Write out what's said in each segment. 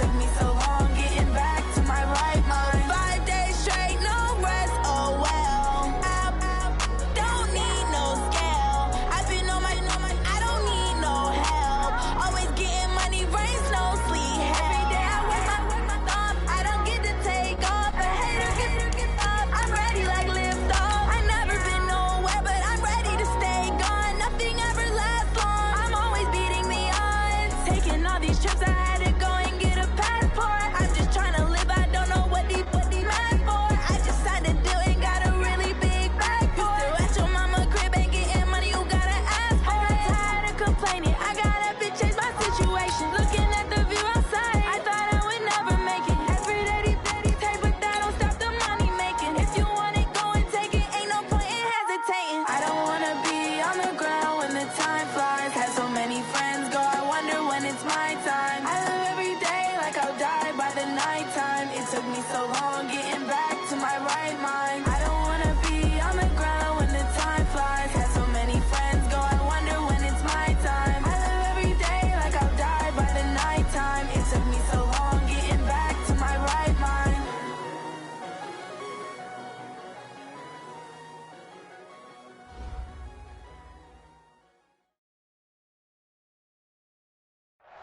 took me so long getting back to my right mind. 5 days straight, no rest, oh well. Don't need no scale. I've been on my, I don't need no help. Always getting money, rains, no sleep. Every day I work my thumb. I don't get to take off. A hater gets off. I'm ready like lift off. I never been nowhere, but I'm ready to stay gone. Nothing ever lasts long. I'm always beating the odds. Taking all these trips, I had to go and get a passport. I'm just trying to live. I don't know what the mad for. I just signed a deal and got a really big bag for it. Still at your mama crib and getting money, you gotta ask for it. I'm tired of complaining. I gotta bitch change my situation. Looking at the view outside, I thought I would never make it. Every day these take, but that don't stop the money making. If you want it, go and take it. Ain't no point in hesitating. I don't wanna be on the ground when the time flies. Had so many friends go, I wonder when it's my time. I live every day like I'll die by the nighttime. It took me so long getting back to my right mind. I don't wanna be on the ground when the time flies. Had so many friends go, I wonder when it's my time. I live every day like I'll die by the nighttime. It took me so long getting back to my right mind.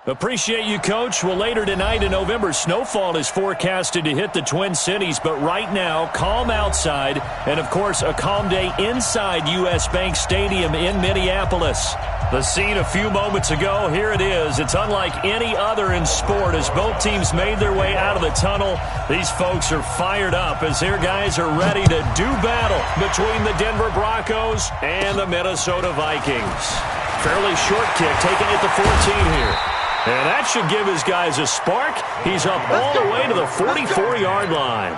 Appreciate you, Coach. Well, later tonight in November, snowfall is forecasted to hit the Twin Cities, but right now, calm outside, and of course, a calm day inside U.S. Bank Stadium in Minneapolis. The scene a few moments ago, here it is. It's unlike any other in sport as both teams made their way out of the tunnel. These folks are fired up as their guys are ready to do battle between the Denver Broncos and the Minnesota Vikings. Fairly short kick taken at the 14 here. And that should give his guys a spark. He's up all the way to the 44-yard line.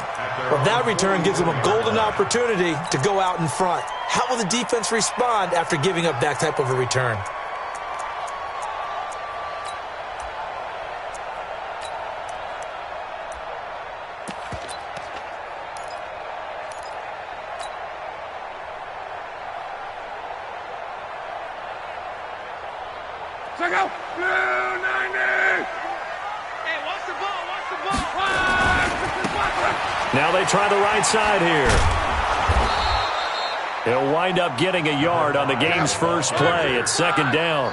Well, that return gives him a golden opportunity to go out in front. How will the defense respond after giving up that type of a return? Check out. 290. Hey, watch the ball. Watch the ball. Now they try the right side here. He'll wind up getting a yard on the game's first play at second down.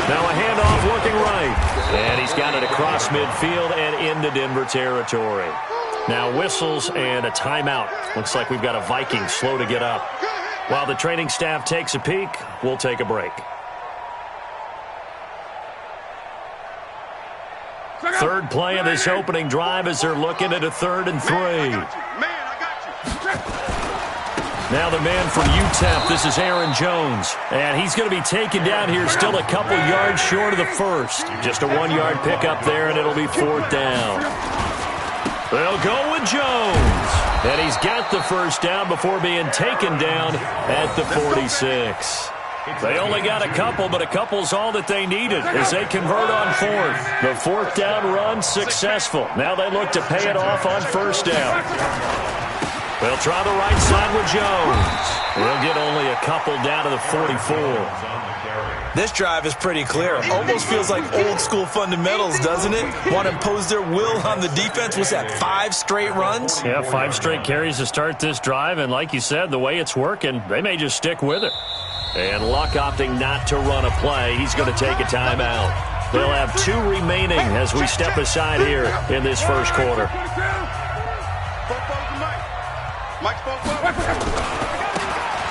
Now a handoff looking right. And he's got it across midfield and into Denver territory. Now whistles and a timeout. Looks like we've got a Viking slow to get up. While the training staff takes a peek, we'll take a break. Third play of this opening drive as they're looking at a 3rd and 3. Now the man from UTEP, this is Aaron Jones. And he's going to be taken down here still a couple yards short of the first. Just a 1-yard pickup there, and it'll be 4th down. They'll go with Jones. And he's got the first down before being taken down at the 46. They only got a couple, but a couple's all that they needed as they convert on 4th. The 4th down run successful. Now they look to pay it off on 1st down. They'll try the right side with Jones. They'll get only a couple down to the 44. This drive is pretty clear. Almost feels like old school fundamentals, doesn't it? Want to impose their will on the defense. What's that, 5 straight runs? Yeah, 5 straight carries to start this drive. And like you said, the way it's working, they may just stick with it. And Luck opting not to run a play. He's going to take a timeout. They'll have 2 remaining as we step aside here in this first quarter.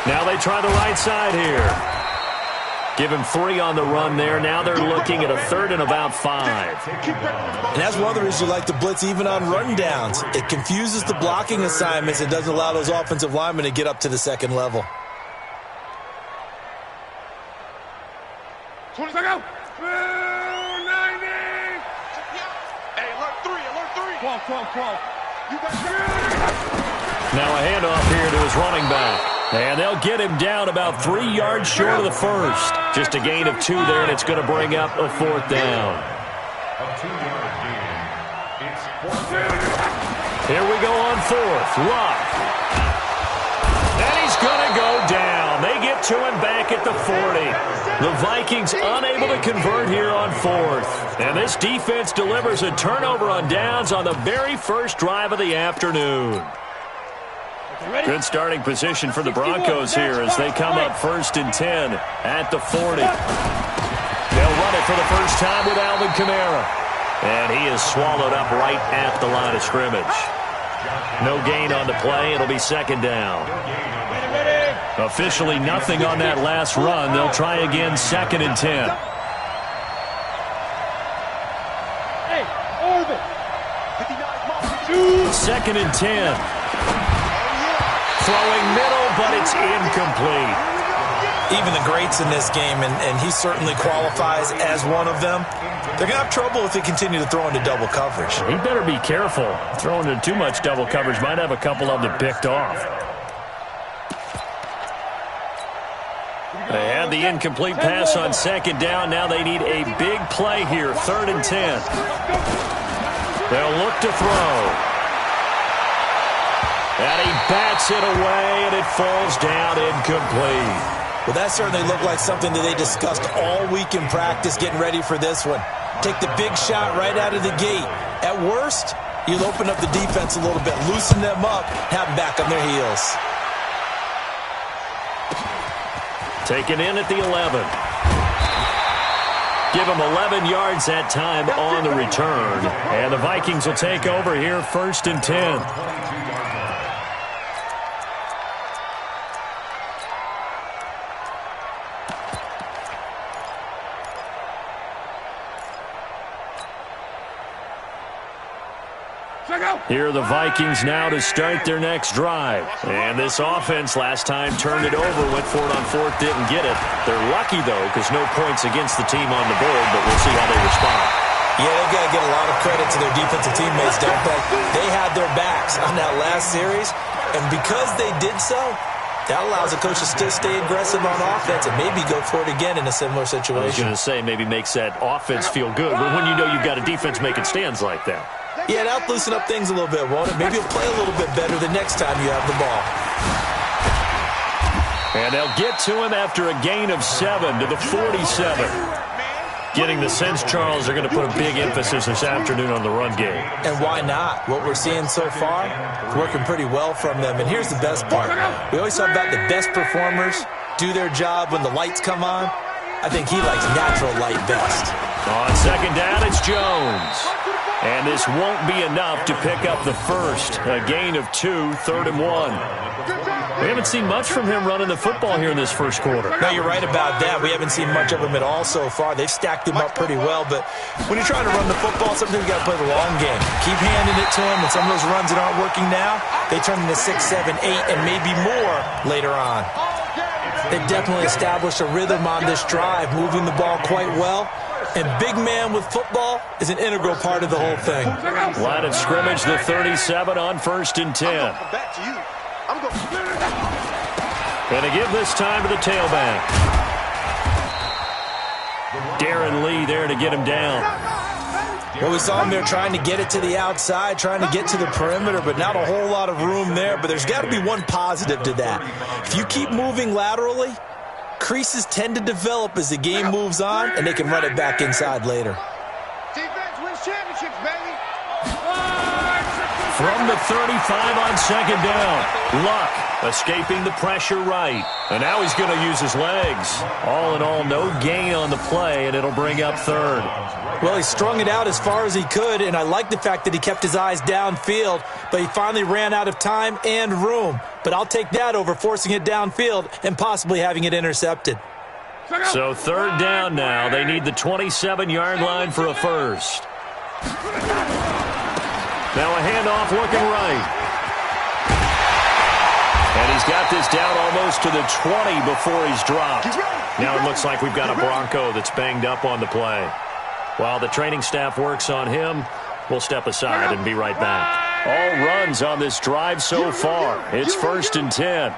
Now they try the right side here. Give him 3 on the run there. Now they're looking at a 3rd and about 5. And that's one of the reasons you like to blitz even on run downs. It confuses the blocking assignments and doesn't allow those offensive linemen to get up to the second level. 20 seconds. 290. Hey, alert 3, alert 3. 12. You now a handoff here to his running back. And they'll get him down about 3 yards short of the first. Just a gain of 2 there, and it's going to bring up a 4th down. Here we go on 4th. Luck. And he's going to go down. They get to him back at the 40. The Vikings unable to convert here on fourth. And this defense delivers a turnover on downs on the very first drive of the afternoon. Good starting position for the Broncos here as they come up 1st and 10 at the 40. They'll run it for the first time with Alvin Kamara. And he is swallowed up right at the line of scrimmage. No gain on the play. It'll be 2nd down. Officially nothing on that last run. They'll try again 2nd and 10. 2nd and 10. Throwing middle, but it's incomplete. Even the greats in this game, and he certainly qualifies as one of them, they're going to have trouble if they continue to throw into double coverage. He better be careful. Throwing into too much double coverage might have a couple of them picked off. They had the incomplete pass on 2nd down. Now they need a big play here, 3rd and 10. They'll look to throw. And he bats it away, and it falls down incomplete. Well, that certainly looked like something that they discussed all week in practice getting ready for this one. Take the big shot right out of the gate. At worst, you'll open up the defense a little bit, loosen them up, have them back on their heels. Taken in at the 11. Give him 11 yards that time on the return. And the Vikings will take over here 1st and 10. Here are the Vikings now to start their next drive. And this offense last time turned it over, went for it on 4th, didn't get it. They're lucky, though, because no points against the team on the board, but we'll see how they respond. Yeah, they've got to get a lot of credit to their defensive teammates, don't they? They had their backs on that last series, and because they did so, that allows the coach to still stay aggressive on offense and maybe go for it again in a similar situation. I was going to say maybe makes that offense feel good, but when you know you've got a defense making stands like that. Yeah, that'll loosen up things a little bit, won't it? Maybe you'll play a little bit better the next time you have the ball. And they'll get to him after a gain of 7 to the 47. Getting the sense, Charles, they're going to put a big emphasis this afternoon on the run game. And why not? What we're seeing so far, it's working pretty well from them. And here's the best part. We always talk about the best performers do their job when the lights come on. I think he likes natural light best. On 2nd down, it's Jones. And this won't be enough to pick up the first. A gain of 2, 3rd and 1. We haven't seen much from him running the football here in this first quarter. No, you're right about that. We haven't seen much of him at all so far. They've stacked him up pretty well. But when you're trying to run the football, sometimes you've got to play the long game. Keep handing it to him, and some of those runs that aren't working now, they turn into 6, 7, 8, and maybe more later on. They've definitely established a rhythm on this drive, moving the ball quite well. And big man with football is an integral part of the whole thing. Line of scrimmage, the 37 on 1st and 10. Going to give this time to the tailback. Darren Lee there to get him down. Well, we saw him there trying to get it to the outside, trying to get to the perimeter, but not a whole lot of room there. But there's got to be one positive to that. If you keep moving laterally, creases tend to develop as the game moves on, and they can run it back inside later. Defense wins championships, baby. From the 35 on 2nd down. Luck escaping the pressure right. And now he's going to use his legs. All in all, no gain on the play, and it'll bring up 3rd. Well, he strung it out as far as he could, and I like the fact that he kept his eyes downfield, but he finally ran out of time and room. But I'll take that over forcing it downfield and possibly having it intercepted. So 3rd down now. They need the 27-yard line for a first. Now a handoff looking right. And he's got this down almost to the 20 before he's dropped. Now it looks like we've got a Bronco that's banged up on the play. While the training staff works on him, we'll step aside and be right back. All runs on this drive so far. It's 1st and 10.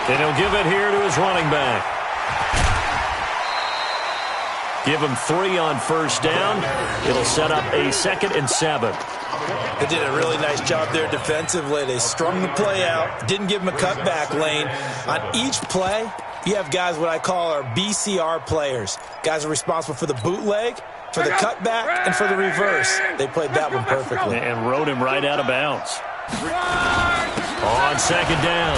And he'll give it here to his running back. Give them 3 on first down. It'll set up a 2nd and 7. They did a really nice job there defensively. They strung the play out, didn't give them a cutback lane. On each play, you have guys what I call our BCR players. Guys are responsible for the bootleg, for the cutback, and for the reverse. They played that one perfectly. And rode him right out of bounds. On 2nd down,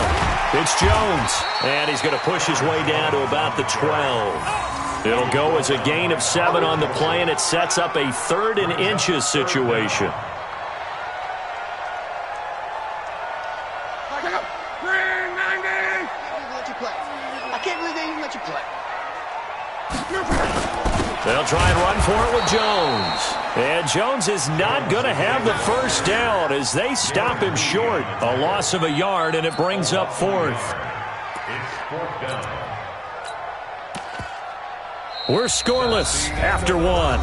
it's Jones. And he's going to push his way down to about the 12. It'll go as a gain of 7 on the play, and it sets up a 3rd and inches situation. They'll try and run for it with Jones. And Jones is not going to have the first down as they stop him short. A loss of a yard, and it brings up 4th. We're scoreless after 1.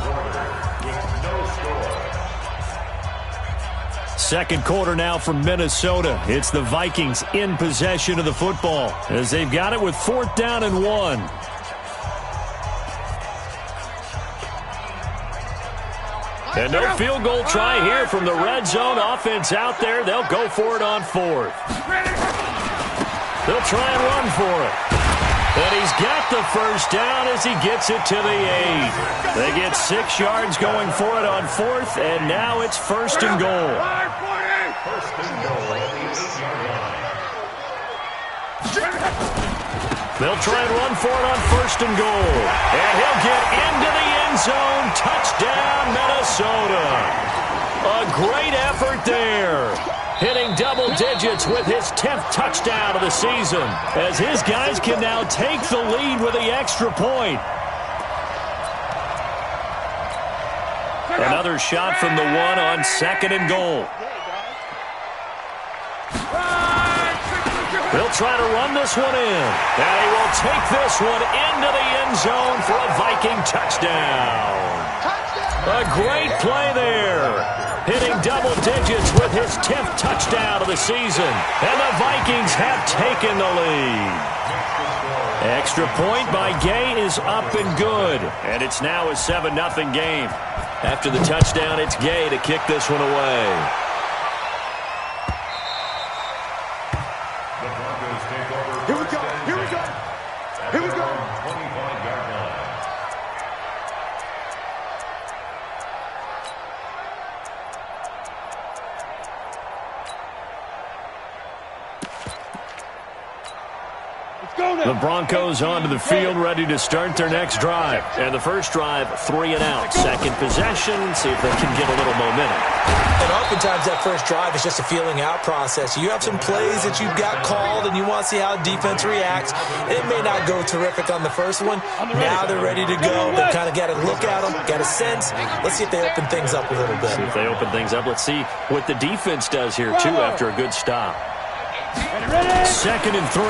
Second quarter now from Minnesota. It's the Vikings in possession of the football as they've got it with 4th down and 1. And no field goal try here from the red zone offense out there. They'll go for it on 4th. They'll try and run for it. And he's got the first down as he gets it to the 8. They get 6 yards going for it on 4th, and now it's 1st and goal. They'll try and run for it on 1st and goal. And he'll get into the end zone. Touchdown, Minnesota. A great effort there. Hitting double digits with his 10th touchdown of the season, as his guys can now take the lead with the extra point. Another shot from the 1 on 2nd and goal. They'll try to run this one in, and he will take this one into the end zone for a Viking touchdown. A great play there. Hitting double digits with his 10th touchdown of the season. And the Vikings have taken the lead. Extra point by Gay is up and good. And it's now a 7-0 game. After the touchdown, it's Gay to kick this one away. Here we go. Here we go. Here we go. The Broncos onto the field, ready to start their next drive. And the first drive, 3 and out. Second possession, see if they can get a little momentum. And oftentimes that first drive is just a feeling out process. You have some plays that you've got called and you want to see how the defense reacts. It may not go terrific on the first one. Now they're ready to go. They've kind of got to look at them, got a sense. Let's see if they open things up a little bit. See if they open things up. Let's see what the defense does here, too, after a good stop. 2nd and 3.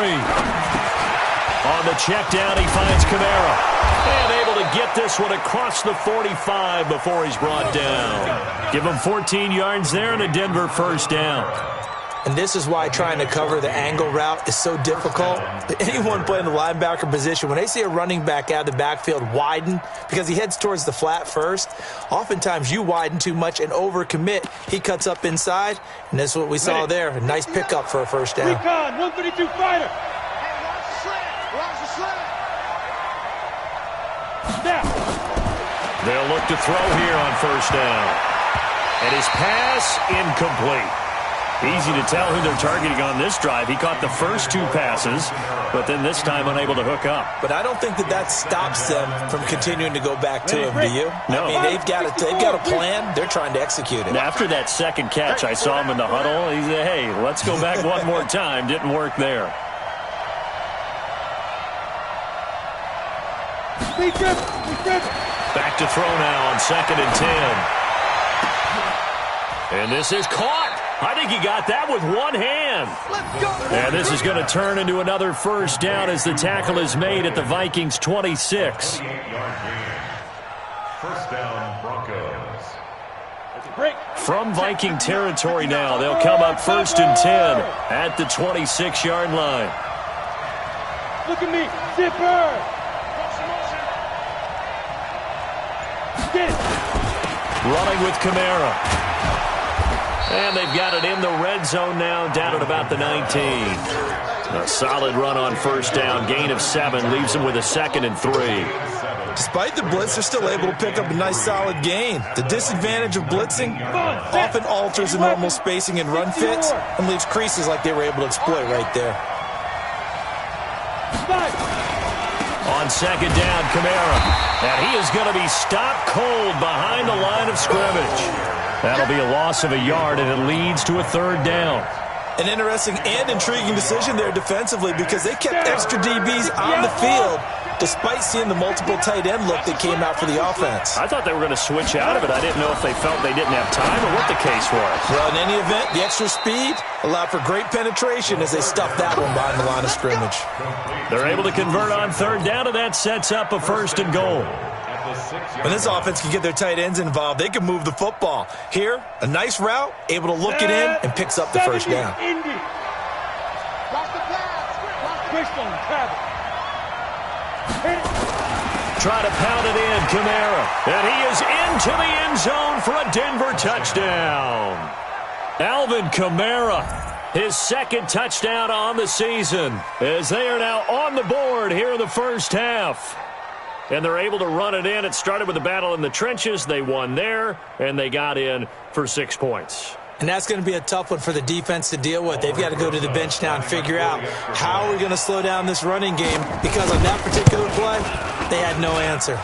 On the check down, he finds Kamara. And able to get this one across the 45 before he's brought down. Give him 14 yards there and a Denver first down. And this is why trying to cover the angle route is so difficult. Anyone playing the linebacker position, when they see a running back out of the backfield widen, because he heads towards the flat first, oftentimes you widen too much and overcommit. He cuts up inside, and that's what we saw there. A nice pickup for a first down. Recon, 132 fighter. They'll look to throw here on first down. And his pass incomplete. Easy to tell who they're targeting on this drive. He caught the first 2 passes, but then this time unable to hook up. But I don't think that stops them from continuing to go back to him, do you? No. I mean, they've got a plan. They're trying to execute it. After that second catch, I saw him in the huddle. He said, hey, let's go back one more time. Didn't work there. Back to throw now on 2nd and 10. And this is caught. I think he got that with one hand. And this is going to turn into another first down as the tackle is made at the Vikings 26. First down, Broncos. From Viking territory now, they'll come up 1st and 10 at the 26-yard line. Look at me, zipper. Running with Kamara. And they've got it in the red zone now, down at about the 19. A solid run on first down. Gain of 7 leaves them with a 2nd and 3. Despite the blitz, they're still able to pick up a nice solid gain. The disadvantage of blitzing often alters the normal spacing and run fits and leaves creases like they were able to exploit right there. On 2nd down, Kamara. And he is going to be stopped cold behind the line of scrimmage. That'll be a loss of a yard, and it leads to a 3rd down. An interesting and intriguing decision there defensively because they kept extra DBs on the field despite seeing the multiple tight end look that came out for the offense. I thought they were going to switch out of it. I didn't know if they felt they didn't have time or what the case was. Well, in any event, the extra speed allowed for great penetration as they stuffed that one behind the line of scrimmage. They're able to convert on 3rd down, and that sets up a 1st and goal. When this offense can get their tight ends involved, they can move the football. Here, a nice route, able to look it in, and picks up the 1st down. Try to pound it in, Kamara. And he is into the end zone for a Denver touchdown. Alvin Kamara, his 2nd touchdown on the season, as they are now on the board here in the first half. And they're able to run it in. It started with a battle in the trenches. They won there, and they got in for 6 points. And that's going to be a tough one for the defense to deal with. They've got to go to the bench now and figure out how are we going to slow down this running game, because on that particular play, they had no answer.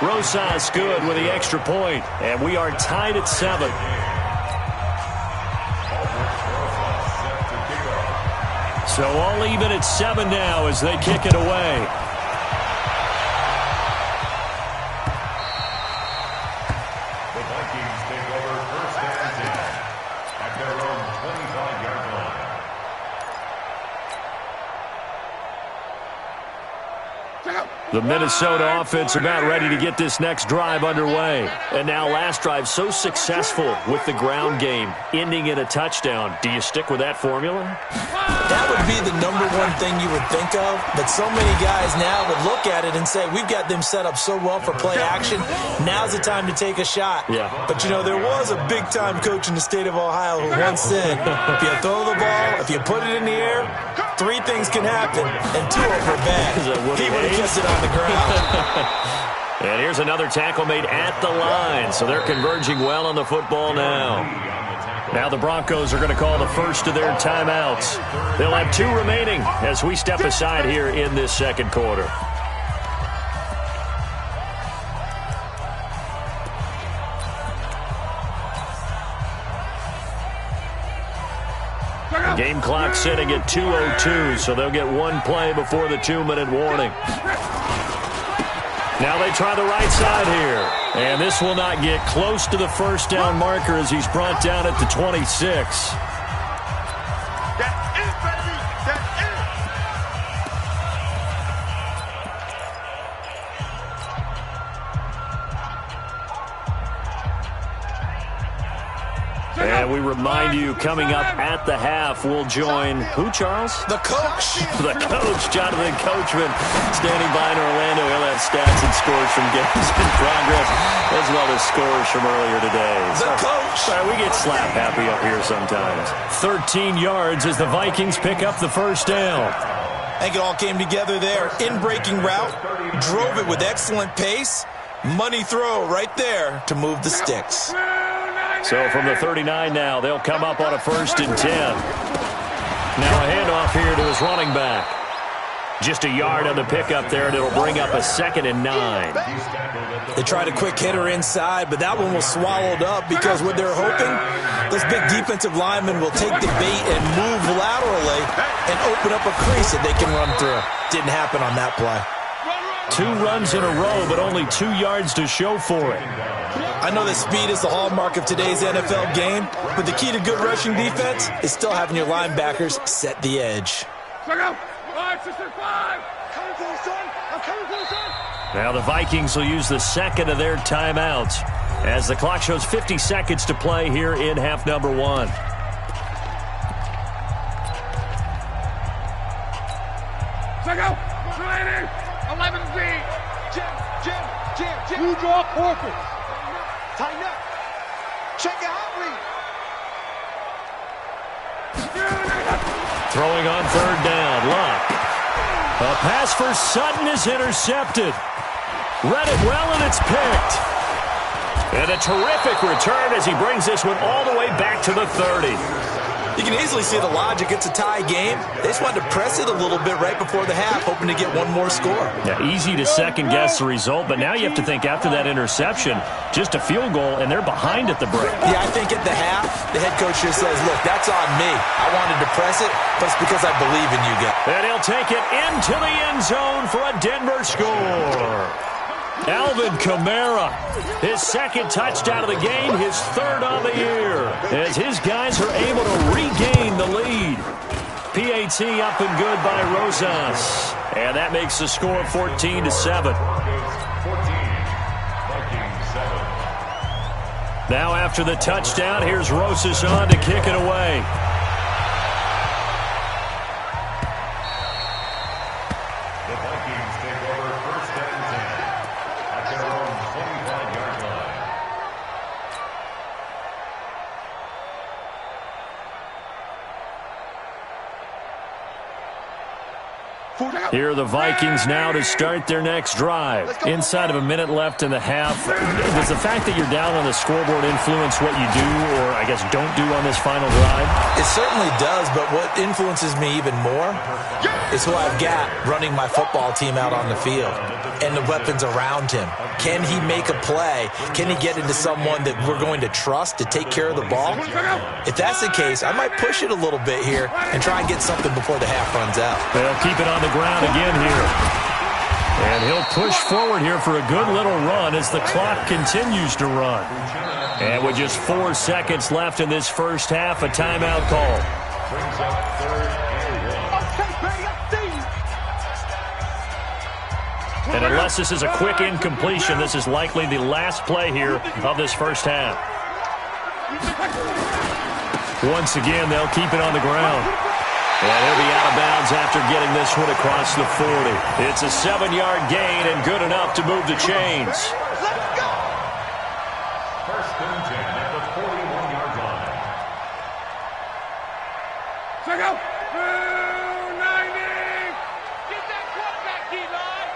Rosas good with the extra point, and we are tied at 7. So all even at 7 now as they kick it away. The Minnesota offense about ready to get this next drive underway. And now last drive so successful with the ground game, ending in a touchdown. Do you stick with that formula? That would be the #1 thing you would think of, but so many guys now would look at it and say, we've got them set up so well for play action, now's the time to take a shot. Yeah. But, you know, there was a big-time coach in the state of Ohio who once said, if you throw the ball, if you put it in the air, 3 things can happen, and 2 of them are bad. He would have kept it on the ground. And here's another tackle made at the line, so they're converging well on the football now. Now the Broncos are going to call the first of their timeouts. They'll have 2 remaining as we step aside here in this 2nd quarter. Game clock sitting at 2:02, so they'll get 1 play before the 2-minute warning. Now they try the right side here. And this will not get close to the 1st down marker as he's brought down at the 26. And we remind you, coming up at the half, we'll join who, Charles? The coach. The coach, Jonathan Coachman, standing by in Orlando. He'll have stats and scores from games in progress, as well as scores from earlier today. The coach. Sorry, we get slap happy up here sometimes. 13 yards as the Vikings pick up the 1st down. I think it all came together there. In-breaking route, drove it with excellent pace. Money throw right there to move the sticks. So from the 39 now, they'll come up on a 1st and 10. Now a handoff here to his running back. Just a yard on the pickup there, and it'll bring up a 2nd and 9. They tried a quick hitter inside, but that one was swallowed up because what they're hoping, those big defensive linemen will take the bait and move laterally and open up a crease that they can run through. Didn't happen on that play. 2 runs in a row, but only 2 yards to show for it. I know that speed is the hallmark of today's NFL game, but the key to good rushing defense is still having your linebackers set the edge. Now the Vikings will use the 2nd of their timeouts as the clock shows 50 seconds to play here in half number 1. Check out! 11Z! Jim! You draw corporate. Tighten up. Check it out, read. Throwing on third down, Luck. A pass for Sutton is intercepted. Read it well, and it's picked. And a terrific return as he brings this one all the way back to the 30. You can easily see the logic. It's a tie game. They just wanted to press it a little bit right before the half, hoping to get one more score. Yeah, easy to second-guess the result, but now you have to think after that interception, just a field goal, and they're behind at the break. Yeah, I think at the half, the head coach just says, look, that's on me. I wanted to press it, but it's because I believe in you guys. And he'll take it into the end zone for a Denver score. Alvin Kamara, his second touchdown of the game, his third on the year, as his guys are able to regain the lead. PAT up and good by Rosas, and that makes the score 14-7. 14, Vikings 7. Now after the touchdown, here's Rosas on to kick it away. The Vikings take over first and 10 at their own 25-yard line. Here are the Vikings now to start their next drive. Inside of a minute left in the half. Does the fact that you're down on the scoreboard influence what you do or, I guess, don't do on this final drive? It certainly does, but what influences me even more is who I've got running my football team out on the field and the weapons around him. Can he make a play? Can he get into someone that we're going to trust to take care of the ball? If that's the case, I might push it a little bit here and try and get something before the half runs out. They'll keep it on the ground again here. And he'll push forward here for a good little run as the clock continues to run. And with just 4 seconds left in this first half, a timeout call. Brings up third and 1. And unless this is a quick incompletion, this is likely the last play here of this first half. Once again, they'll keep it on the ground. And he'll be out of bounds after getting this one across the 40. It's a 7-yard gain and good enough to move the chains. First and 10 at the 41-yard line. Check out. 290. Get that quarterback, D-line.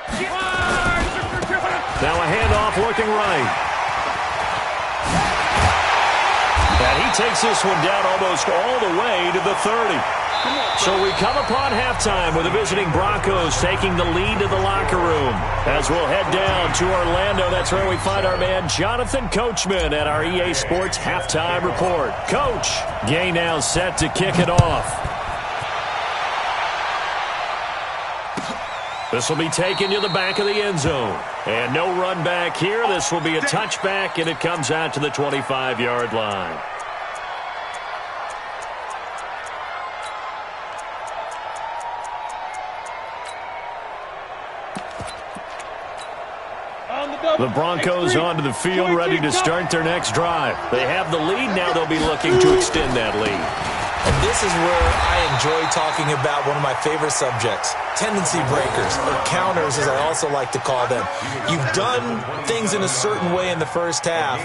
Now a handoff looking right. And he takes this one down almost all the way to the 30. So we come upon halftime with the visiting Broncos taking the lead to the locker room. As we'll head down to Orlando, that's where we find our man Jonathan Coachman at our EA Sports Halftime Report. Coach, game now set to kick it off. This will be taken to the back of the end zone. And no run back here. This will be a touchback, and it comes out to the 25-yard line. The Broncos onto the field, ready to start their next drive. They have the lead. Now they'll be looking to extend that lead. And this is where I enjoy talking about one of my favorite subjects, tendency breakers, or counters as I also like to call them. You've done things in a certain way in the first half,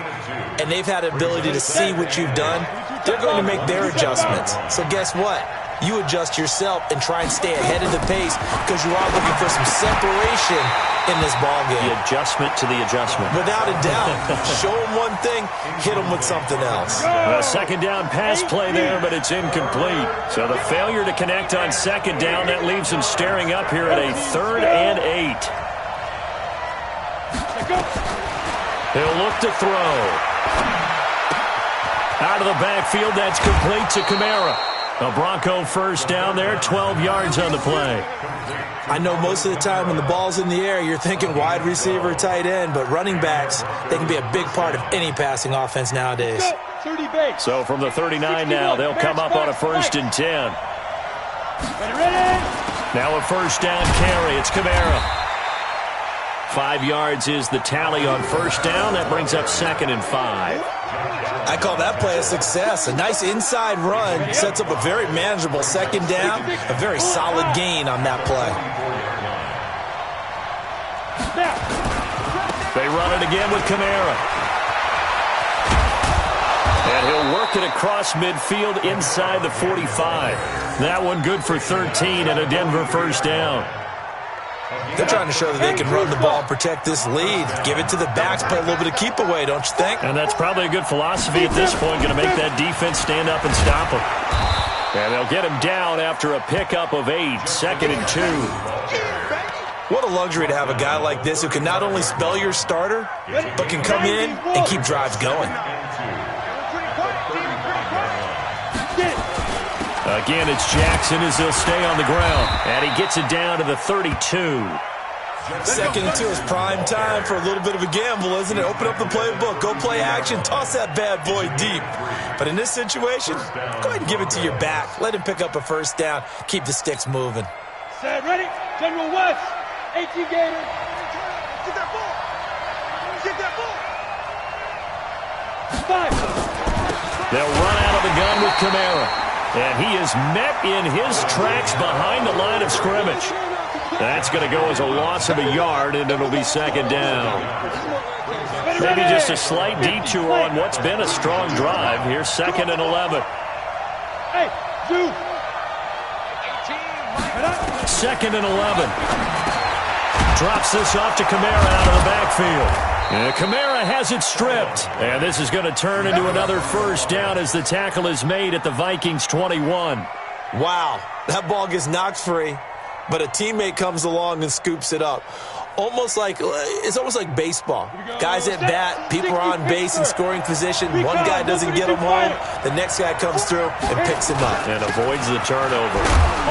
and they've had the ability to see what you've done. They're going to make their adjustments. So guess what? You adjust yourself and try and stay ahead of the pace because you are looking for some separation in this ballgame. The adjustment to the adjustment. Without a doubt. Show them one thing, hit them with something else. A second down pass play there, but it's incomplete. So the failure to connect on second down, that leaves them staring up here at a 3rd and 8. He'll look to throw. Out of the backfield, that's complete to Kamara. A Bronco first down there, 12 yards on the play. I know most of the time when the ball's in the air, you're thinking wide receiver, tight end, but running backs, they can be a big part of any passing offense nowadays. So from the 39 now, they'll come up on a 1st and 10. Now a first down carry. It's Kamara. 5 yards is the tally on first down. That brings up 2nd and 5. I call that play a success. A nice inside run sets up a very manageable second down, a very solid gain on that play. They run it again with Kamara. And he'll work it across midfield inside the 45. That one good for 13 and a Denver first down. They're trying to show that they can run the ball and protect this lead. Give it to the backs, play a little bit of keep away, don't you think? And that's probably a good philosophy at this point, going to make that defense stand up and stop them. And they'll get him down after a pickup of 8, 2nd and 2. What a luxury to have a guy like this who can not only spell your starter, but can come in and keep drives going. Again, it's Jackson as he'll stay on the ground. And he gets it down to the 32. 2nd and 2 is prime time for a little bit of a gamble, isn't it? Open up the playbook, go play action, toss that bad boy deep. But in this situation, go ahead and give it to your back. Let him pick up a first down. Keep the sticks moving. Set, ready? General West, 18 Gators. Get that ball. Get that ball. 5. They'll run out of the gun with Kamara. And he is met in his tracks behind the line of scrimmage. That's going to go as a loss of a yard, and it'll be 2nd down. Maybe just a slight detour on what's been a strong drive. Here's 2nd and 11. Hey, 2nd and 11. Drops this off to Kamara out of the backfield. Kamara has it stripped. And this is going to turn into another first down as the tackle is made at the Vikings 21. Wow, that ball gets knocked free, but a teammate comes along and scoops it up. It's almost like baseball. Guys at bat, people are on base in scoring position. One guy doesn't get him home. The next guy comes through and picks him up. And avoids the turnover.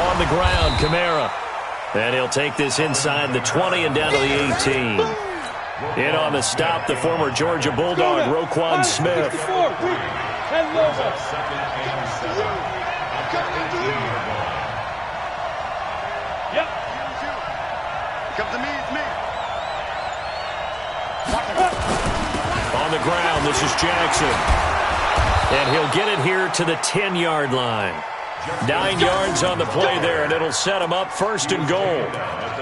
On the ground, Kamara. And he'll take this inside the 20 and down to the 18. In on the stop, the former Georgia Bulldog, Roquan Smith. Yep. Come to me, it's me. On the ground, this is Jackson. And he'll get it here to the 10-yard line. 9 yards on the play there, and it'll set him up 1st and goal.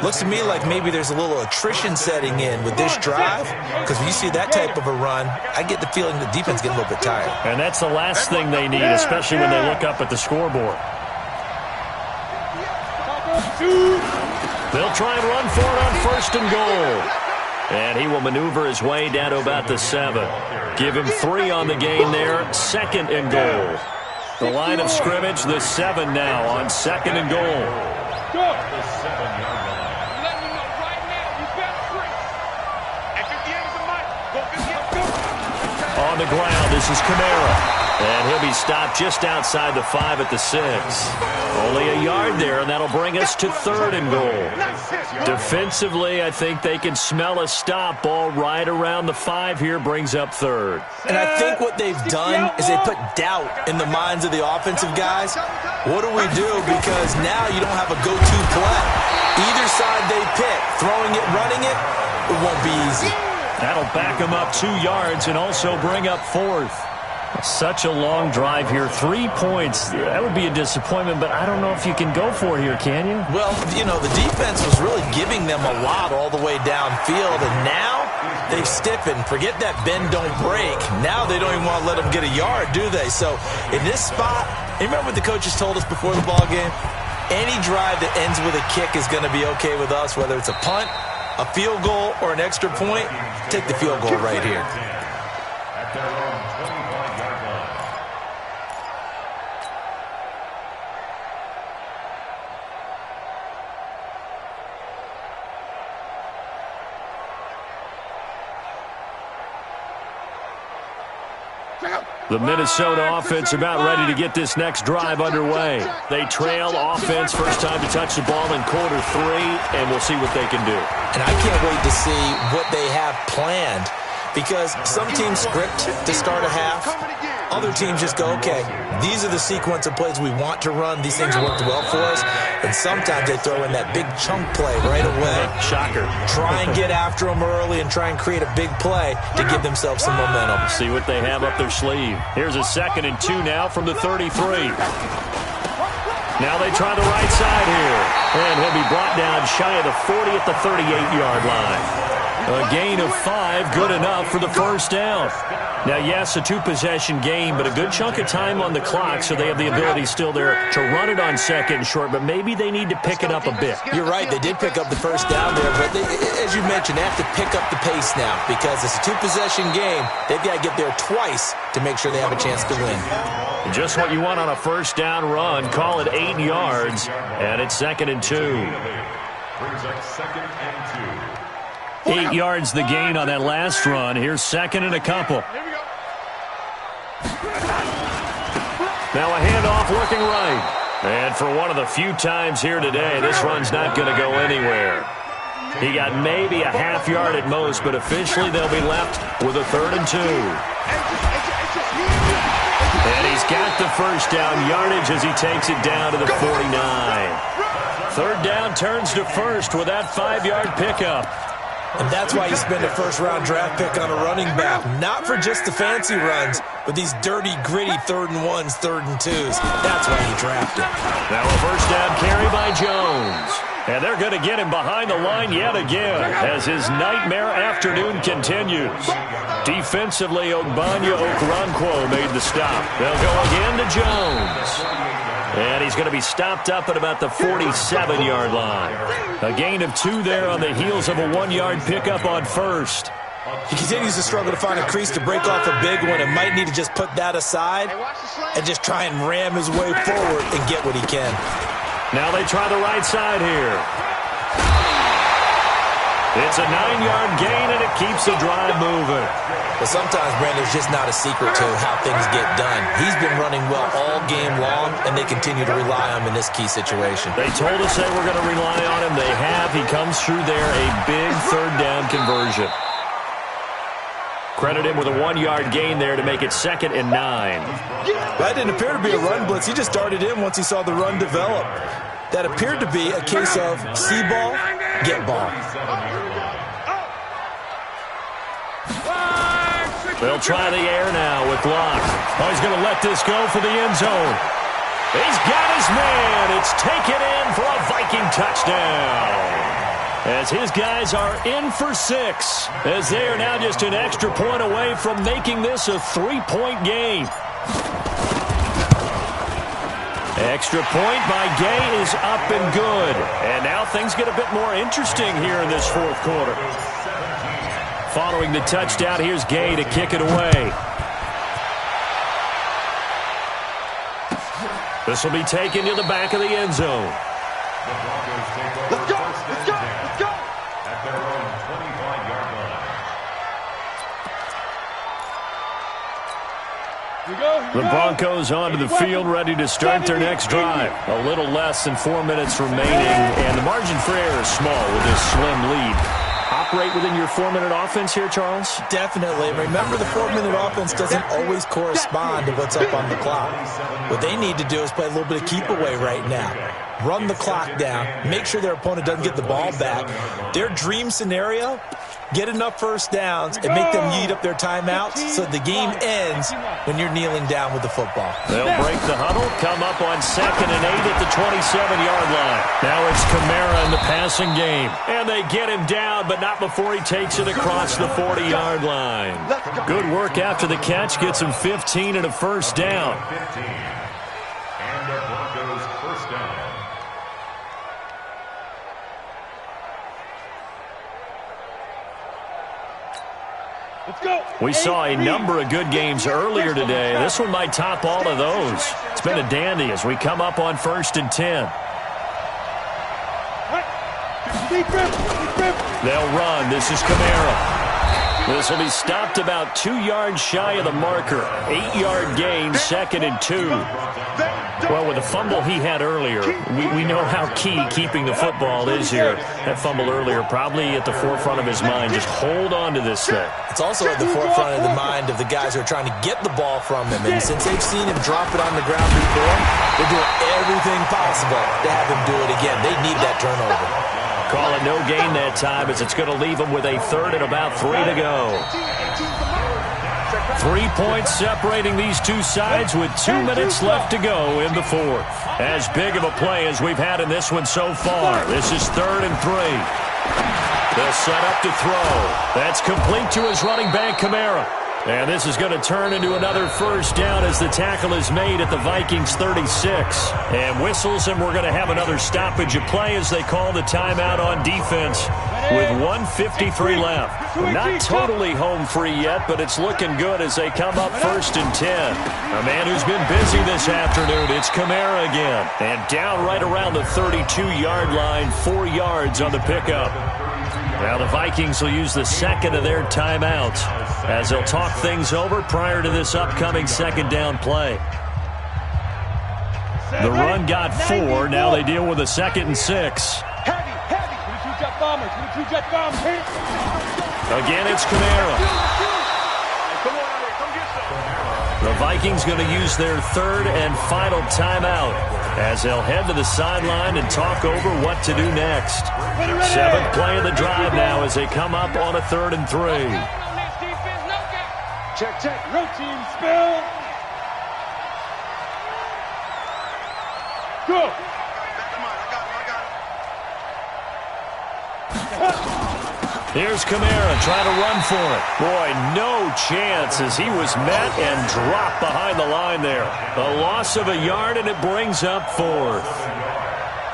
Looks to me like maybe there's a little attrition setting in with this drive, because when you see that type of a run, I get the feeling the defense gets a little bit tired. And that's the last thing they need, especially when they look up at the scoreboard. They'll try and run for it on 1st and goal. And he will maneuver his way down to about the 7. Give him 3 on the gain there, 2nd and goal. The line of scrimmage, the 7 now on 2nd and goal. Go. Let me know right now. You better free. At 58 is the mic. Go 58. On the ground, this is Kamara. And he'll be stopped just outside the 5 at the 6. Only a yard there, and that'll bring us to 3rd and goal. Defensively, I think they can smell a stop. Ball right around the 5 here brings up 3rd. And I think what they've done is they put doubt in the minds of the offensive guys. What do we do? Because now you don't have a go-to play. Either side they pick, throwing it, running it, it won't be easy. That'll back them up 2 yards and also bring up 4th. Such a long drive here. 3 points. That would be a disappointment, but I don't know if you can go for it here, can you? Well, you know, the defense was really giving them a lot all the way downfield, and now they've stiffened. Forget that bend, don't break. Now they don't even want to let them get a yard, do they? So in this spot, you remember what the coaches told us before the ball game? Any drive that ends with a kick is going to be okay with us, whether it's a punt, a field goal, or an extra point. Take the field goal right here. At their own 25-yard line. The Minnesota offense about ready to get this next drive underway. They trail offense, first time to touch the ball in quarter 3, and we'll see what they can do. And I can't wait to see what they have planned, because some teams script to start a half. Other teams just go, okay, these are the sequence of plays we want to run. These things worked well for us. And sometimes they throw in that big chunk play right away. Shocker. Try and get after them early and try and create a big play to give themselves some momentum. See what they have up their sleeve. Here's a 2nd and 2 now from the 33. Now they try the right side here. And he'll be brought down shy of the 40 at the 38-yard line. A gain of 5, good enough for the first down. Now, yes, a 2-possession game, but a good chunk of time on the clock, so they have the ability still there to run it on second and short, but maybe they need to pick it up a bit. You're right, they did pick up the first down there, but as you mentioned, they have to pick up the pace now because it's a 2-possession game. They've got to get there twice to make sure they have a chance to win. Just what you want on a first down run. Call it 8 yards, and it's 2nd and 2. Brings up 2nd and 2. 8 yards the gain on that last run. Here's 2nd and a couple. Now a handoff working right. And for one of the few times here today, this run's not going to go anywhere. He got maybe a half yard at most, but officially they'll be left with a 3rd and 2. And he's got the first down yardage as he takes it down to the 49. 3rd down turns to first with that 5-yard pickup. And that's why you spend a first-round draft pick on a running back. Not for just the fancy runs, but these dirty, gritty 3rd and 1s, 3rd and 2s. That's why you draft him. Now a first down carry by Jones. And they're going to get him behind the line yet again as his nightmare afternoon continues. Defensively, Ogbanya Okoronkwo made the stop. They'll go again to Jones. And he's going to be stopped up at about the 47-yard line. A gain of 2 there on the heels of a 1-yard pickup on first. He continues to struggle to find a crease to break off a big one and might need to just put that aside and just try and ram his way forward and get what he can. Now they try the right side here. It's a 9-yard gain, and it keeps the drive moving. But sometimes, Brandon, there's just not a secret to how things get done. He's been running well all game long, and they continue to rely on him in this key situation. They told us they were going to rely on him. They have. He comes through there, a big 3rd down conversion. Credit him with a 1-yard gain there to make it 2nd and 9. That didn't appear to be a run blitz. He just darted in once he saw the run develop. That appeared to be a case of see ball, get ball. They'll try the air now with Locke. Oh, he's going to let this go for the end zone. He's got his man. It's taken in for a Viking touchdown. As his guys are in for 6, as they are now just an extra point away from making this a 3-point game. Extra point by Gay is up and good. And now things get a bit more interesting here in this 4th quarter. Following the touchdown, here's Gay to kick it away. This will be taken to the back of the end zone. Let's go, let's go, let's go. At their own 25-yard line. The Broncos onto the field, ready to start their next drive. A little less than 4 minutes remaining, and the margin for error is small with this slim lead. Operate within your 4-minute offense here, Charles? Definitely. Remember, the 4-minute offense doesn't always correspond to what's up on the clock. What they need to do is play a little bit of keep away right now. Run the clock down. Make sure their opponent doesn't get the ball back. Their dream scenario, get enough first downs and make them eat up their timeouts so the game ends when you're kneeling down with the football. They'll break the huddle, come up on 2nd and 8 at the 27-yard line. Now it's Kamara in the passing game. And they get him down, but not before he takes it across the 40-yard line. Good work after the catch, gets him 15 and a first down. 15. And the Broncos first down. We saw a number of good games earlier today. This one might top all of those. It's been a dandy as we come up on 1st and 10. They'll run. This is Kamara. This will be stopped about 2 yards shy of the marker. 8-yard gain, 2nd and 2. Well, with the fumble he had earlier, we know how key keeping the football is here. That fumble earlier probably at the forefront of his mind. Just hold on to this thing. It's also at the forefront of the mind of the guys who are trying to get the ball from him. And since they've seen him drop it on the ground before, they're doing everything possible to have him do it again. They need that turnover. Call it no gain that time as it's going to leave him with a 3rd and about 3 to go. 3 points separating these two sides with 2 minutes left to go in the 4th. As big of a play as we've had in this one so far. This is 3rd and 3. They'll set up to throw. That's complete to his running back, Kamara. And this is going to turn into another first down as the tackle is made at the Vikings 36. And whistles, and we're going to have another stoppage of play as they call the timeout on defense with 1:53 left. Not totally home free yet, but it's looking good as they come up 1st and 10. A man who's been busy this afternoon, it's Kamara again. And down right around the 32-yard line, 4 yards on the pickup. Now the Vikings will use the second of their timeouts as they'll talk things over prior to this upcoming second down play. The run got 4. Now they deal with a 2nd and 6. Again, it's Kamara. The Vikings going to use their 3rd and final timeout as they'll head to the sideline and talk over what to do next. 7th play of the drive now as they come up on a 3rd and 3. Check. Routine spill. Go. Here's Kamara trying to run for it. Boy, no chance as he was met and dropped behind the line there. A loss of a yard, and it brings up 4th.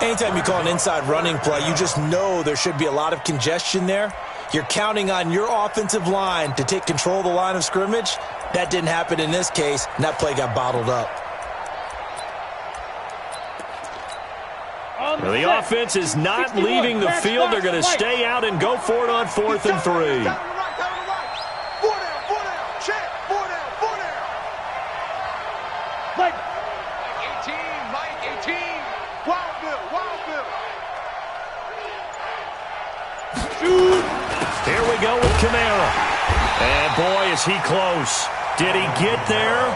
Anytime you call an inside running play, you just know there should be a lot of congestion there. You're counting on your offensive line to take control of the line of scrimmage. That didn't happen in this case, and that play got bottled up. Well, the offense is not leaving the field. They're going to stay out and go for it on 4th and 3. 4 down. Check. 4 down. Mike 18. Wild Bill. Shoot. Here we go with Kamara. And boy, is he close. Did he get there?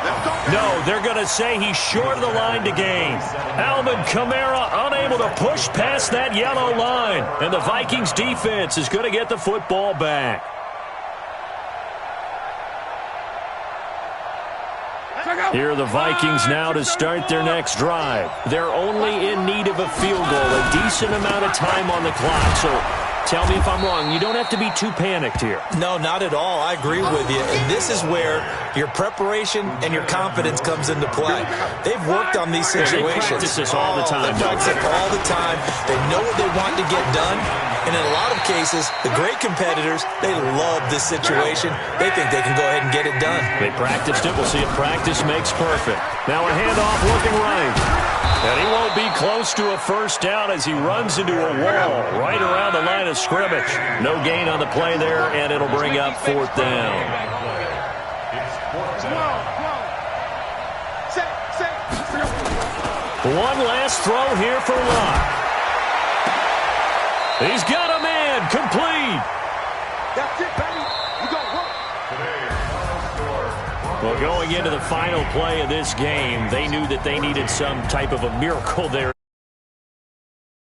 No, they're going to say he's short of the line to gain. Alvin Kamara unable to push past that yellow line. And the Vikings defense is going to get the football back. Here are the Vikings now to start their next drive. They're only in need of a field goal, a decent amount of time on the clock. So tell me if I'm wrong. You don't have to be too panicked here. No, not at all. I agree with you. And this is where your preparation and your confidence comes into play. They've worked on these situations. They practice this all the time. They practice it all the time. They know what they want to get done. And in a lot of cases, the great competitors, they love this situation. They think they can go ahead and get it done. They practiced it. We'll see if practice makes perfect. Now a handoff looking right. And he won't be close to a first down as he runs into a wall right around the line of scrimmage. No gain on the play there, and it'll bring up 4th down. One last throw here for Locke. He's got a man, complete. That's it, baby. You got work. Well, going into the final play of this game, they knew that they needed some type of a miracle there